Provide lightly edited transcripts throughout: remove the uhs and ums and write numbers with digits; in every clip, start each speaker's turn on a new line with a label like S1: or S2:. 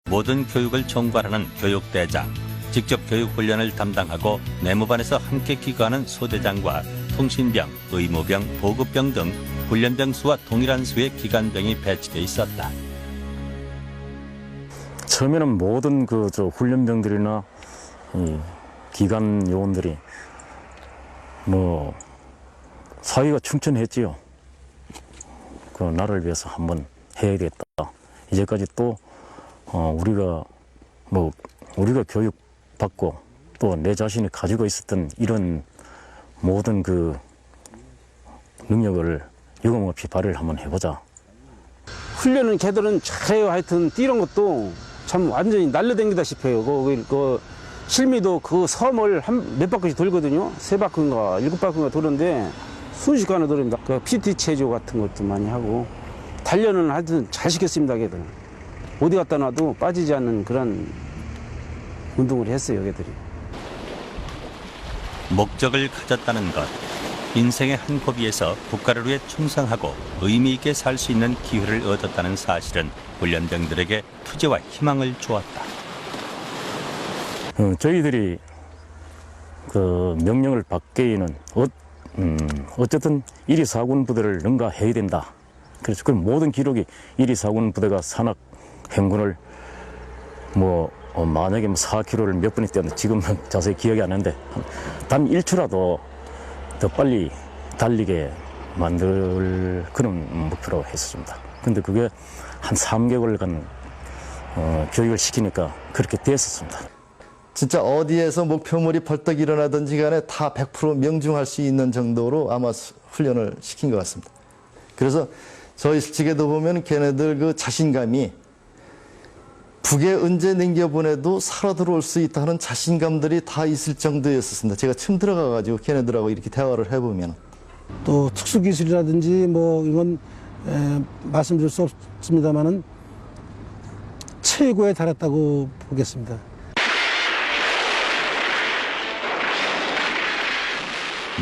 S1: 모든 교육을 총괄하는 교육대장, 직접 교육훈련을 담당하고 내무반에서 함께 기거하는 소대장과 통신병, 의무병, 보급병 등 훈련병 수와 동일한 수의 기관병이 배치돼 있었다.
S2: 처음에는 모든 훈련병들이나 이 기관 요원들이 사회가 충천했지요. 나를 위해서 한번 해야겠다. 이제까지 또 우리가 교육받고 또 내 자신이 가지고 있었던 이런 모든 능력을 유감없이 발휘를 한번 해보자.
S3: 훈련은 걔들은 잘해요. 하여튼 뛰는 것도 참 완전히 날려댕기다 싶어요. 실미도 그 섬을 몇 바퀴씩 돌거든요. 3바퀴인가 7바퀴인가 도는데 순식간에 돌립니다. PT 체조 같은 것도 많이 하고 단련은 하여튼 잘 시켰습니다. 걔들 어디 갖다 놔도 빠지지 않는 그런 운동을 했어요. 걔들이.
S1: 목적을 가졌다는 것, 인생의 한 고비에서 국가를 위해 충성하고 의미 있게 살 수 있는 기회를 얻었다는 사실은 훈련병들에게 투지와 희망을 주었다.
S2: 저희들이 명령을 받기에는 어쨌든 1위 사군 부대를 능가해야 된다. 그래서 그 모든 기록이 1위 사군 부대가 산악 행군을 만약에 4km를 몇 분이 뛰었는데 지금 자세히 기억이 안 나는데 단 1초라도 더 빨리 달리게 만들 그런 목표로 했었습니다. 근데 그게 한 3개월간 교육을 시키니까 그렇게 됐었습니다.
S4: 진짜 어디에서 목표물이 벌떡 일어나든지 간에 다 100% 명중할 수 있는 정도로 아마 훈련을 시킨 것 같습니다. 그래서 저희 실직에도 보면 걔네들 자신감이 북에 언제 남겨보내도 살아 들어올 수 있다는 자신감들이 다 있을 정도였었습니다. 제가 처음 들어가가지고 걔네들하고 이렇게 대화를 해보면.
S5: 또 특수기술이라든지 이건 말씀드릴 수 없습니다만은 최고에 달했다고 보겠습니다.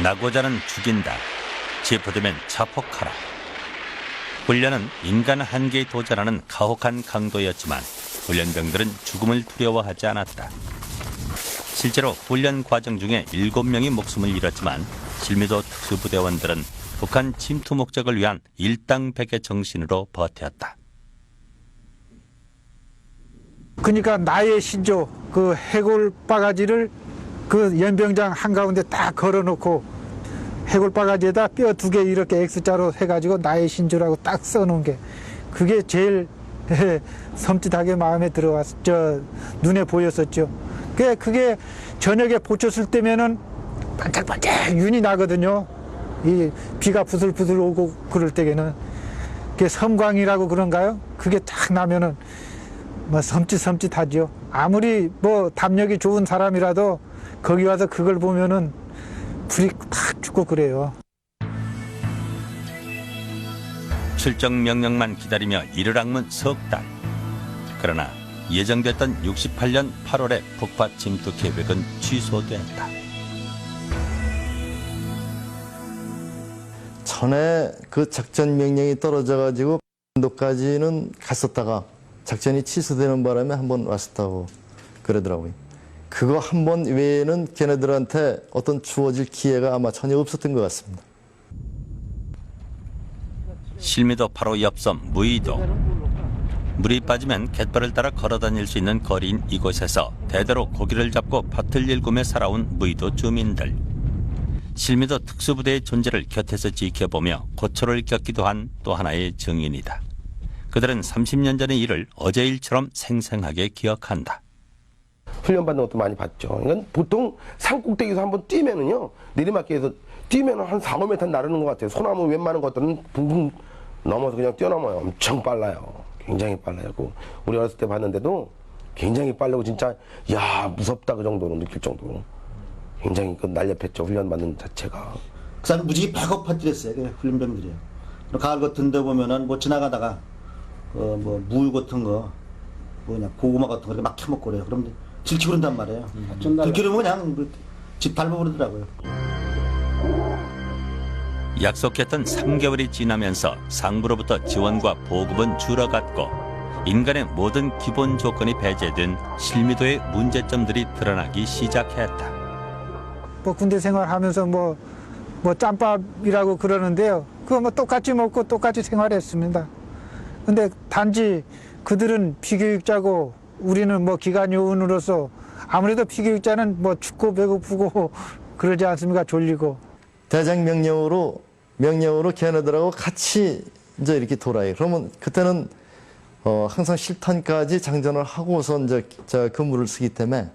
S1: 나고자는 죽인다. 체포되면 자폭하라. 훈련은 인간 한계에 도전하는 가혹한 강도였지만 훈련병들은 죽음을 두려워하지 않았다. 실제로 훈련 과정 중에 7명이 목숨을 잃었지만 실미도 특수부대원들은 북한 침투 목적을 위한 일당백의 정신으로 버텼다.
S6: 그러니까 나의 신조, 해골 바가지를 연병장 한가운데 딱 걸어놓고 해골 바가지에다 뼈 2개 이렇게 X자로 해가지고 나의 신조라고 딱 써놓은 게 그게 제일 섬찟하게 마음에 들어왔죠. 눈에 보였었죠. 그게 저녁에 보쳤을 때면은 반짝반짝 윤이 나거든요. 이 비가 부슬부슬 오고 그럴 때에는 그게 섬광이라고 그런가요? 그게 딱 나면은 섬찟하죠. 아무리 담력이 좋은 사람이라도 거기 와서 그걸 보면은 불이 탁 죽고 그래요.
S1: 출정 명령만 기다리며 이를 악문 석 달. 그러나 예정됐던 68년 8월의 북파 침투 계획은 취소됐다.
S4: 전에 작전 명령이 떨어져가지고 도까지는 갔었다가 작전이 취소되는 바람에 한번 왔었다고 그러더라고요. 그거 한 번 외에는 걔네들한테 어떤 주어질 기회가 아마 전혀 없었던 것 같습니다.
S1: 실미도 바로 옆섬 무의도. 물이 빠지면 갯벌을 따라 걸어다닐 수 있는 거리인 이곳에서 대대로 고기를 잡고 밭을 일구며 살아온 무의도 주민들. 실미도 특수부대의 존재를 곁에서 지켜보며 고초를 겪기도 한 또 하나의 증인이다. 그들은 30년 전의 일을 어제 일처럼 생생하게 기억한다.
S7: 훈련받는 것도 많이 봤죠. 이건 보통 산꼭대기에서 한번 뛰면은요, 내리막길에서 뛰면 한 4, 5m 나르는 것 같아요. 소나무 웬만한 것들은 붕붕 넘어서 그냥 뛰어넘어요. 엄청 빨라요. 굉장히 빨라요. 우리 어렸을 때 봤는데도 굉장히 빠르고 진짜 야 무섭다 그 정도로 느낄 정도로 굉장히 날렵했죠. 훈련받는 자체가.
S8: 그 사람 무지개 배고팠더랬어요. 훈련병들이요. 가을 같은 데 보면은 지나가다가 물 같은 거 고구마 같은 거 이렇게 막 캐먹고 그래요. 그럼 들키고 그런단 말이에요. 들키려면 그냥 집 밟아버리더라고요.
S1: 약속했던 3개월이 지나면서 상부로부터 지원과 보급은 줄어갔고 인간의 모든 기본 조건이 배제된 실미도의 문제점들이 드러나기 시작했다.
S6: 뭐 군대 생활하면서 뭐 짬밥이라고 그러는데요. 그거 뭐 똑같이 먹고 똑같이 생활했습니다. 근데 단지 그들은 피교육자고 우리는 뭐 기관 요원으로서 아무래도 피교육자는 뭐 춥고 배고프고 그러지 않습니까? 졸리고.
S4: 대장 명령으로 걔네들하고 같이 이제 이렇게 돌아요. 그러면 그때는 항상 실탄까지 장전을 하고서 이제 근무를 쓰기 때문에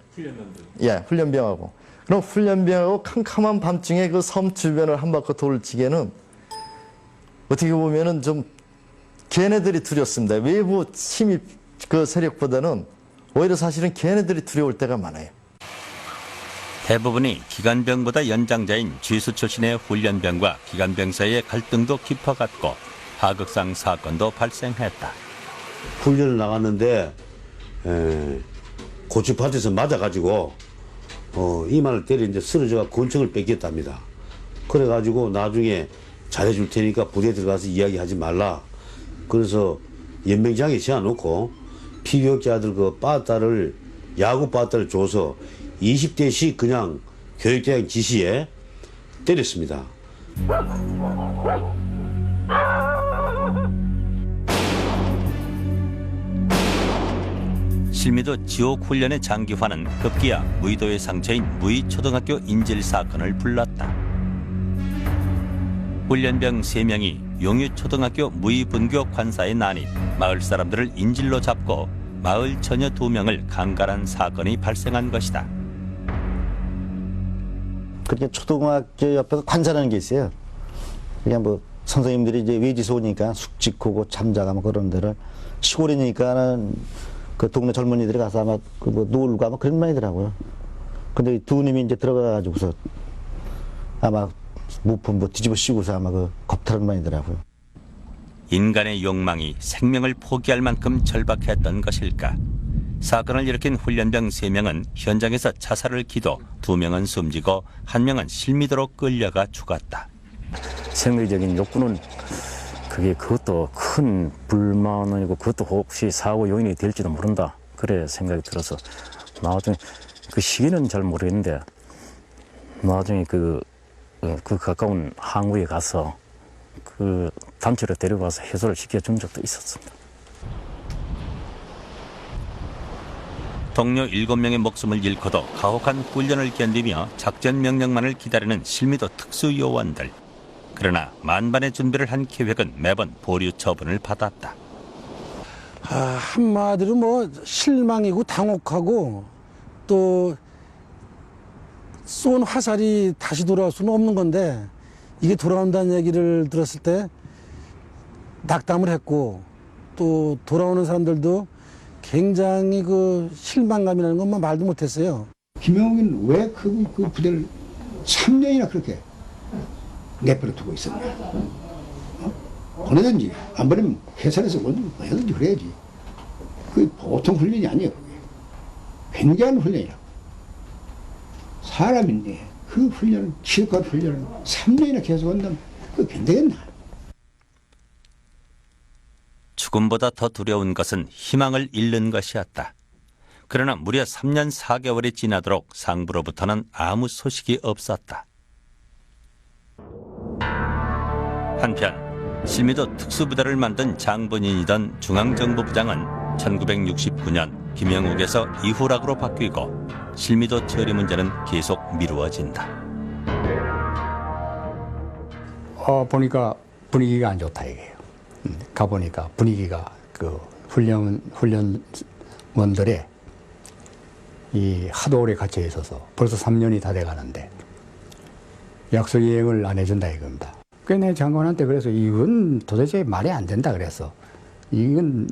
S4: 훈련병하고 그럼 훈련병하고 캄캄한 밤중에 그 섬 주변을 한 바퀴 돌 적에는 어떻게 보면은 좀 걔네들이 두렵습니다. 외부 침입 그 세력보다는 오히려 사실은 걔네들이 두려울 때가 많아요.
S1: 대부분이 기관병보다 연장자인 쥐수 출신의 훈련병과 기관병 사이의 갈등도 깊어갔고 하극상 사건도 발생했다.
S9: 훈련을 나갔는데 고추밭에서 맞아가지고 이마를 때려 이제 쓰러져가 권총을 뺏겼답니다. 그래가지고 나중에 잘해줄 테니까 부대에 들어가서 이야기하지 말라. 그래서 연병장에 지어놓고 피교육자들 그 빠따를 야구 빠따를 줘서 20대씩 그냥 교육대장 지시에 때렸습니다.
S1: 실미도 지옥 훈련의 장기화는 급기야 무의도의 상처인 무의초등학교 인질 사건을 불렀다. 훈련병 3명이 용유초등학교 무의분교 관사에 난입 마을 사람들을 인질로 잡고 마을 처녀 2명을 강간한 사건이 발생한 것이다.
S10: 그렇게 초등학교 옆에서 관사라는 게 있어요. 그냥 뭐 선생님들이 이제 외지에서 오니까 숙직하고 잠자가 뭐 그런 데를 시골이니까는 그 동네 젊은이들이 가서 아마 그 뭐 놀고 아마 그런 말이더라고요. 근데 두 님이 이제 들어가가지고서 아마 무품 뭐 뒤집어 씌우고서 아마 그 겁탈한 말이더라고요.
S1: 인간의 욕망이 생명을 포기할 만큼 절박했던 것일까? 사건을 일으킨 훈련병 3명은 현장에서 자살을 기도, 2명은 숨지고 1명은 실미도로 끌려가 죽었다.
S2: 생리적인 욕구는 그것도 큰 불만이고 그것도 혹시 사고 요인이 될지도 모른다. 그래 생각이 들어서 나중에 그 시기는 잘 모르겠는데 나중에 그 가까운 항구에 가서 그 단체로 데려가서 해소를 시켜준 적도 있었습니다.
S1: 동료 7명의 목숨을 잃고도 가혹한 훈련을 견디며 작전 명령만을 기다리는 실미도 특수요원들. 그러나 만반의 준비를 한 계획은 매번 보류 처분을 받았다.
S5: 한마디로 뭐 실망이고 당혹하고 또 쏜 화살이 다시 돌아올 수는 없는 건데 이게 돌아온다는 얘기를 들었을 때 낙담을 했고 또 돌아오는 사람들도 굉장히 그 실망감이라는 건 말도 못했어요.
S11: 김영욱은 왜 그 부대를 3년이나 그렇게 내버려 두고 있었냐. 보내든지 안 보내면 해산해서 뭐든지 그래야지. 그게 보통 훈련이 아니에요. 그게. 굉장한 훈련이라고. 사람인데 그 훈련을 기록한 훈련을 3년이나 계속한다면 그게 괜되겠나.
S1: 죽음보다 더 두려운 것은 희망을 잃는 것이었다. 그러나 무려 3년 4개월이 지나도록 상부로부터는 아무 소식이 없었다. 한편 실미도 특수부대를 만든 장본인이던 중앙정보부장은 1969년 김영욱에서 이후락으로 바뀌고 실미도 처리 문제는 계속 미루어진다.
S12: 보니까 분위기가 안 좋다 이게요. 가보니까 분위기가 그 훈련원들의 이 하도 오래 갇혀 있어서 벌써 3년이 다 돼가는데 약속 이행을 안 해준다 이겁니다. 내 장관한테 그래서 이건 도대체 말이 안 된다 그래서 이런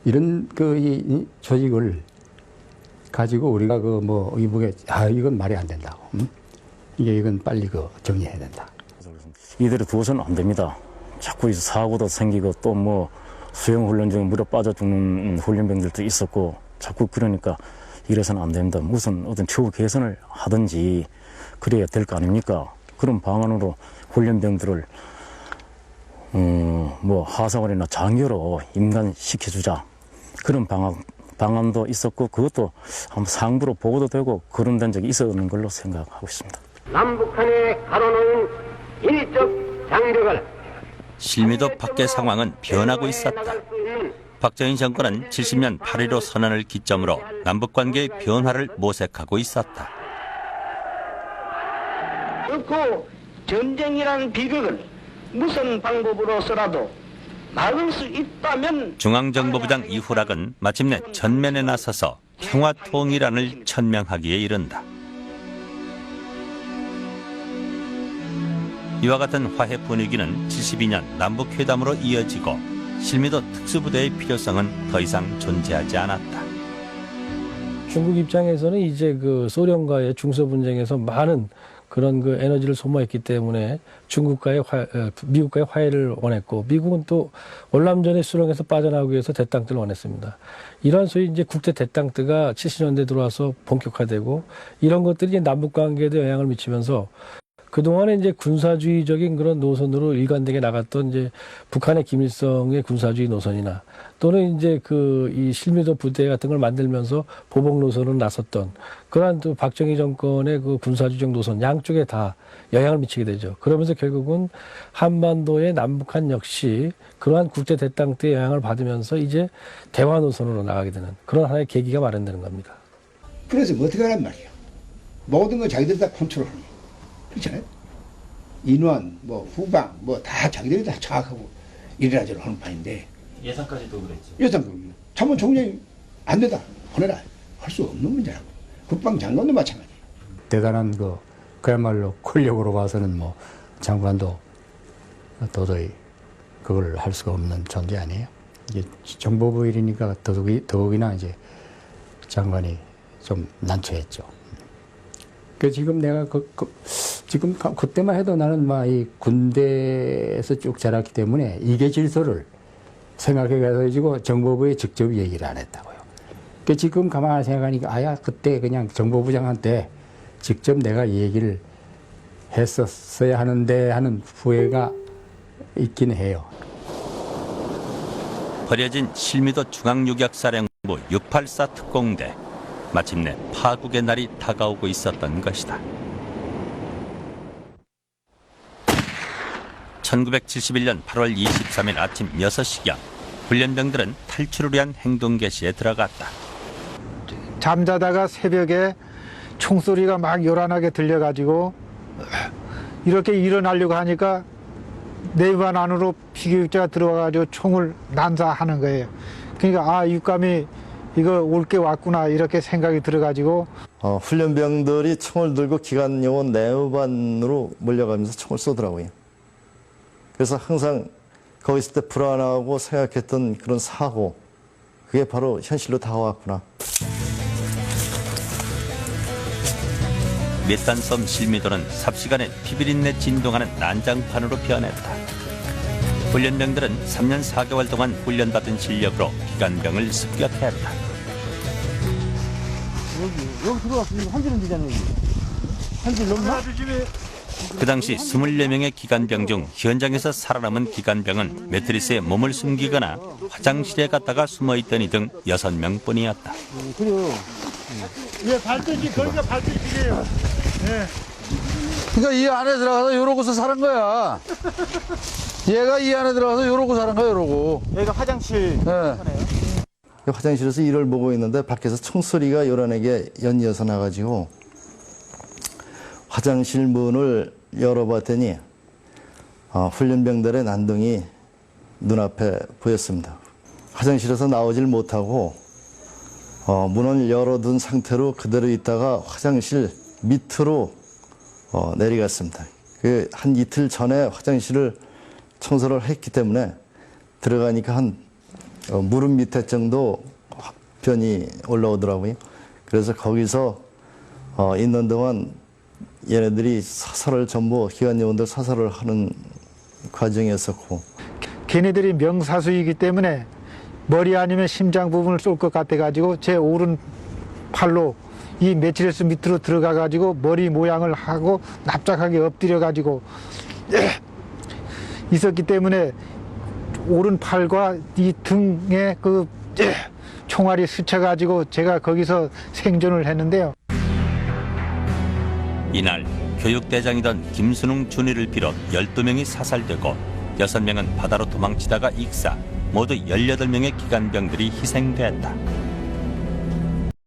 S12: 이 조직을 가지고 우리가 그 뭐 이북에 이건 말이 안 된다고. 이건 빨리 정리해야 된다.
S2: 이대로 두어서는 안 됩니다. 자꾸 사고도 생기고 또 뭐 수영훈련 중에 물에 빠져 죽는 훈련병들도 있었고 자꾸 그러니까 이래서는 안 됩니다. 무슨 어떤 처우 개선을 하든지 그래야 될 거 아닙니까? 그런 방안으로 훈련병들을 뭐 하사관이나 장교로 임관시켜주자 그런 방안도 있었고 그것도 한번 상부로 보고도 되고 거론된 적이 있었는 걸로 생각하고 있습니다.
S13: 남북한에 가로놓은 인위적 장벽을
S1: 실미도 밖의 상황은 변하고 있었다. 박정희 정권은 70년 8.15 선언을 기점으로 남북관계의 변화를 모색하고 있었다.
S13: 그렇고 전쟁이라는 비극을 무슨 방법으로서라도 막을 수 있다면
S1: 중앙정보부장 이후락은 마침내 전면에 나서서 평화통일안을 천명하기에 이른다. 이와 같은 화해 분위기는 72년 남북회담으로 이어지고 실미도 특수부대의 필요성은 더 이상 존재하지 않았다.
S14: 중국 입장에서는 이제 그 소련과의 중서 분쟁에서 많은 그런 그 에너지를 소모했기 때문에 미국과의 화해를 원했고, 미국은 또 월남전의 수렁에서 빠져나오기 위해서 대땅트를 원했습니다. 이러한 소위 이제 국제 대땅트가 70년대 들어와서 본격화되고, 이런 것들이 이제 남북 관계에도 영향을 미치면서 그동안에 이제 군사주의적인 그런 노선으로 일관되게 나갔던 이제 북한의 김일성의 군사주의 노선이나 또는 이제 이 실미도 부대 같은 걸 만들면서 보복 노선으로 나섰던 그러한 또 박정희 정권의 그 군사주의적 노선 양쪽에 다 영향을 미치게 되죠. 그러면서 결국은 한반도의 남북한 역시 그러한 국제 대땅트의 영향을 받으면서 이제 대화 노선으로 나가게 되는 그런 하나의 계기가 마련되는 겁니다.
S11: 그래서 뭐 어떻게 하란 말이야. 모든 걸 자기들이 다 컨트롤하는 거야. 그렇잖아요. 인원, 뭐 후방, 뭐 다 자기들이 다 장악하고 이래라 저래라 하는 판인데.
S8: 예산까지도 그랬죠.
S11: 예산 참모 총장이 안 되다 보내라 할 수 없는 문제라고. 국방장관도 마찬가지.
S12: 대단한 그야말로 권력으로 봐서는 뭐 장관도 도저히 그걸 할 수가 없는 존재 아니에요. 이게 정보부 일이니까 더욱이나 이제 장관이 좀 난처했죠. 지금 내가 지금 그때만 해도 나는 막 이 군대에서 쭉 자랐기 때문에 이계 질서를 생각해가지고 정보부에 직접 얘기를 안 했다고요. 지금 가만히 생각하니까 그때 그냥 정보부장한테 직접 내가 얘기를 했었어야 하는데 하는 후회가 있긴 해요.
S1: 버려진 실미도 중앙유격사령부 684 특공대. 마침내 파국의 날이 다가오고 있었던 것이다. 1971년 8월 23일 아침 6시경 훈련병들은 탈출을 위한 행동 개시에 들어갔다.
S6: 잠자다가 새벽에 총소리가 막 요란하게 들려가지고 이렇게 일어나려고 하니까 내부반 안으로 피교육자가 들어와가지고 총을 난사하는 거예요. 그러니까 육감이 이거 올 게 왔구나 이렇게 생각이 들어가지고
S4: 훈련병들이 총을 들고 기관요원 내부반으로 몰려가면서 총을 쏘더라고요. 그래서 항상 거기 있을 때 불안하고 생각했던 그런 사고, 그게 바로 현실로 다가왔구나.
S1: 밑단섬 실미도는 삽시간에 피비린내 진동하는 난장판으로 변했다. 훈련병들은 3년 4개월 동안 훈련받은 실력으로 기관병을 습격했다.
S3: 여기 들어왔으면 한 줄은 되잖아요. 한 줄 넘나?
S1: 그 당시 24명의 기관병 중 현장에서 살아남은 기관병은 매트리스에 몸을 숨기거나 화장실에 갔다가 숨어있더니 등 6명뿐이었다.
S3: 그래요.
S6: 예, 발전기 거기가 발전기예요. 예.
S15: 그러니까 이 안에 들어가서 이러고서 사는 거야. 얘가 이 안에 들어가서 이러고 사는 거야, 이러고.
S3: 여기가 화장실. 네.
S4: 화장실에서 일을 보고 있는데 밖에서 총소리가 요란하게 연이어서 나가지고 화장실 문을 열어봤더니 훈련병들의 난동이 눈앞에 보였습니다. 화장실에서 나오질 못하고 문을 열어둔 상태로 그대로 있다가 화장실 밑으로 내려갔습니다. 한 이틀 전에 화장실을 청소를 했기 때문에 들어가니까 한 무릎 밑에 정도 변이 올라오더라고요. 그래서 거기서 있는 동안 얘네들이 사살을 전부 기관요원들 사살을 하는 과정이었었고,
S6: 걔네들이 명사수이기 때문에 머리 아니면 심장 부분을 쏠 것 같아가지고 제 오른 팔로 이 매트리스 밑으로 들어가가지고 머리 모양을 하고 납작하게 엎드려가지고 있었기 때문에 오른팔과 이 등에 총알이 스쳐가지고 제가 거기서 생존을 했는데요.
S1: 이날 교육대장이던 김순웅 준이를 비롯 12명이 사살되고 6명은 바다로 도망치다가 익사, 모두 18명의 기관병들이 희생됐다.